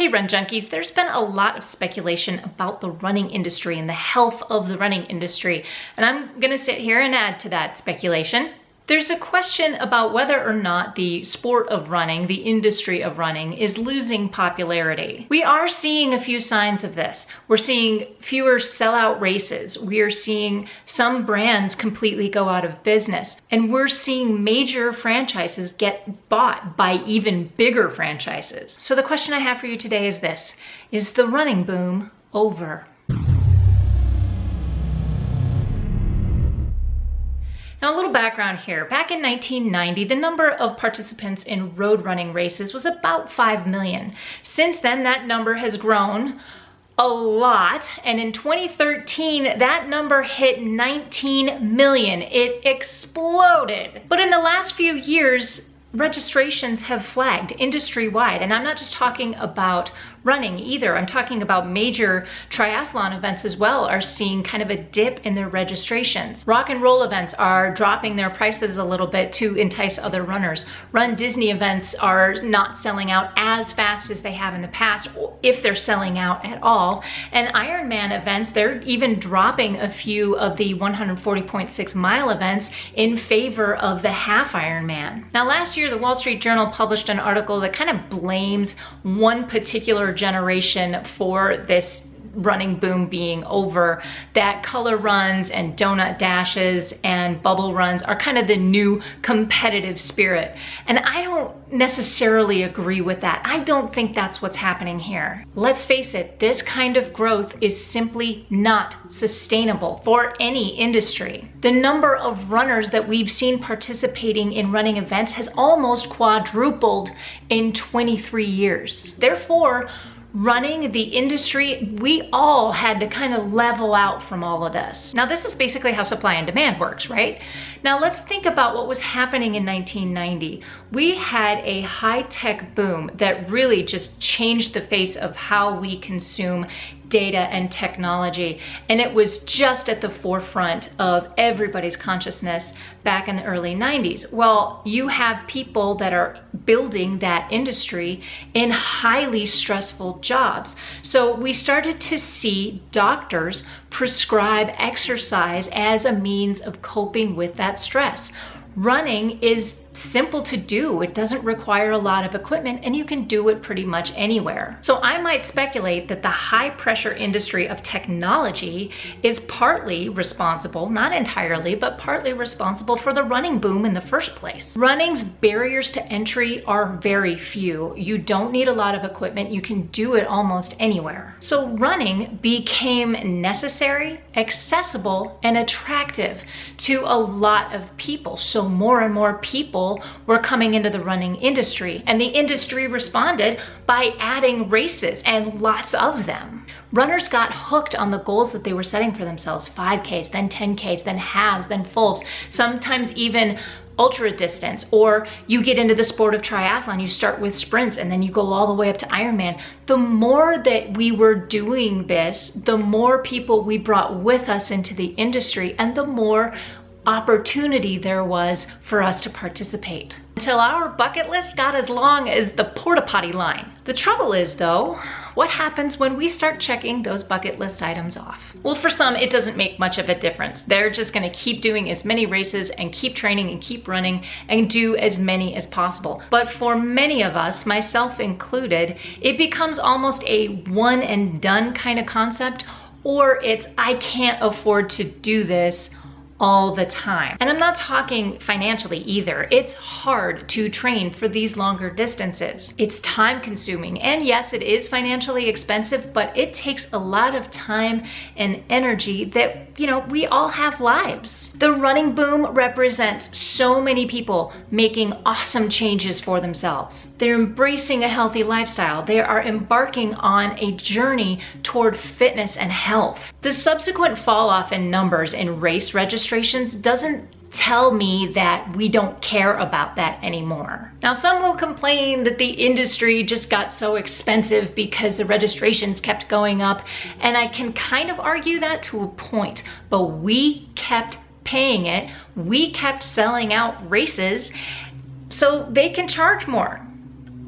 Hey Run Junkies, there's been a lot of speculation about the running industry and the health of the running industry, and I'm gonna sit here and add to that speculation. There's a question about whether or not the sport of running, the industry of running, is losing popularity. We are seeing a few signs of this. We're seeing fewer sellout races. We are seeing some brands completely go out of business. And we're seeing major franchises get bought by even bigger franchises. So the question I have for you today is this: is the running boom over? Now, a little background here. Back in 1990, the number of participants in road running races was about 5 million. Since then, that number has grown a lot, and in 2013, that number hit 19 million. It exploded. But in the last few years, registrations have flagged industry-wide, and I'm not just talking about running either. I'm talking about major triathlon events as well are seeing kind of a dip in their registrations. Rock and roll events are dropping their prices a little bit to entice other runners. Run Disney events are not selling out as fast as they have in the past, if they're selling out at all. And Ironman events, they're even dropping a few of the 140.6 mile events in favor of the half Ironman. Now, last year, the Wall Street Journal published an article that kind of blames one particular generation for this running boom being over, that color runs and donut dashes and bubble runs are kind of the new competitive spirit. And I don't necessarily agree with that. I don't think that's what's happening here. Let's face it, this kind of growth is simply not sustainable for any industry. The number of runners that we've seen participating in running events has almost quadrupled in 23 years. Therefore, running the industry, we all had to kind of level out from all of this. Now, this is basically how supply and demand works, right? Now, let's think about what was happening in 1990. We had a high-tech boom that really just changed the face of how we consume data and technology, and it was just at the forefront of everybody's consciousness back in the early 90s. Well, you have people that are building that industry in highly stressful jobs. So we started to see doctors prescribe exercise as a means of coping with that stress. Running is simple to do. It doesn't require a lot of equipment, and you can do it pretty much anywhere. So I might speculate that the high pressure industry of technology is partly responsible, not entirely, but partly responsible for the running boom in the first place. Running's barriers to entry are very few. You don't need a lot of equipment. You can do it almost anywhere. So running became necessary, accessible, and attractive to a lot of people. So more and more people were coming into the running industry, and the industry responded by adding races, and lots of them. Runners got hooked on the goals that they were setting for themselves: 5Ks, then 10Ks, then halves, then fulls, sometimes even ultra distance. Or you get into the sport of triathlon, you start with sprints and then you go all the way up to Ironman. The more that we were doing this, the more people we brought with us into the industry, and the more opportunity there was for us to participate, until our bucket list got as long as the porta potty line. The trouble is, though, what happens when we start checking those bucket list items off? Well, for some, it doesn't make much of a difference. They're just gonna keep doing as many races and keep training and keep running and do as many as possible. But for many of us, myself included, it becomes almost a one and done kind of concept, or it's, I can't afford to do this all the time. And I'm not talking financially either. It's hard to train for these longer distances. It's time consuming, and yes, it is financially expensive, but it takes a lot of time and energy that, we all have lives. The running boom represents so many people making awesome changes for themselves. They're embracing a healthy lifestyle. They are embarking on a journey toward fitness and health. The subsequent fall off in numbers in race registrations doesn't tell me that we don't care about that anymore. Now, some will complain that the industry just got so expensive because the registrations kept going up, and I can kind of argue that to a point, but we kept paying it, we kept selling out races, so they can charge more.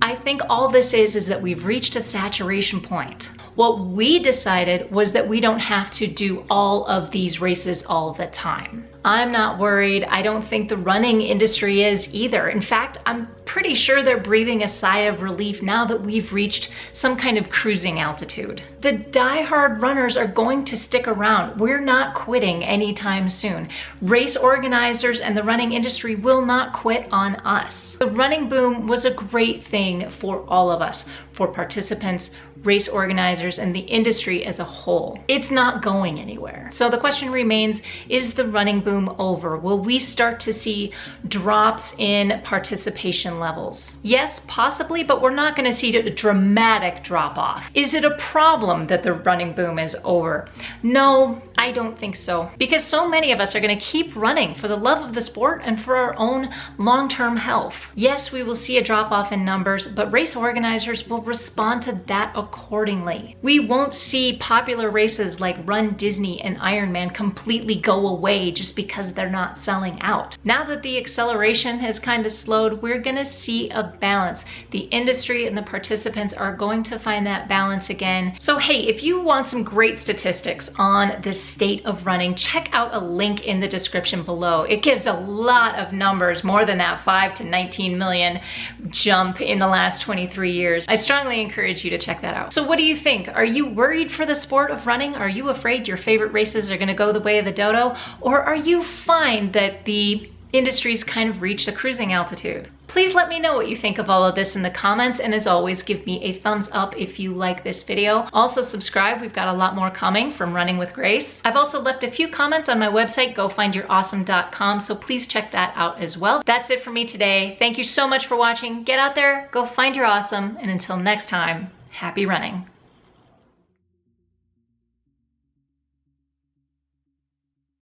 I think all this is that we've reached a saturation point. What we decided was that we don't have to do all of these races all the time. I'm not worried. I don't think the running industry is either. In fact, I'm pretty sure they're breathing a sigh of relief now that we've reached some kind of cruising altitude. The diehard runners are going to stick around. We're not quitting anytime soon. Race organizers and the running industry will not quit on us. The running boom was a great thing for all of us, for participants, race organizers, and the industry as a whole. It's not going anywhere. So the question remains, is the running boom over? Will we start to see drops in participation levels? Yes, possibly, but we're not going to see a dramatic drop off. Is it a problem that the running boom is over? No, I don't think so, because so many of us are going to keep running for the love of the sport and for our own long-term health. Yes, we will see a drop off in numbers, but race organizers will respond to that accordingly. We won't see popular races like Run Disney and Ironman completely go away just because they're not selling out. Now that the acceleration has kind of slowed, we're going to see a balance. The industry and the participants are going to find that balance again. So hey, if you want some great statistics on the state of running, check out a link in the description below. It gives a lot of numbers, more than that 5 to 19 million jump in the last 23 years. I strongly encourage you to check that out. So what do you think? Are you worried for the sport of running? Are you afraid your favorite races are going to go the way of the dodo? Or are you fine that the industry's kind of reached a cruising altitude? Please let me know what you think of all of this in the comments, and as always, give me a thumbs up if you like this video. Also subscribe, we've got a lot more coming from Running with Grace. I've also left a few comments on my website, gofindyourawesome.com, so please check that out as well. That's it for me today. Thank you so much for watching. Get out there, go find your awesome, and until next time, happy running.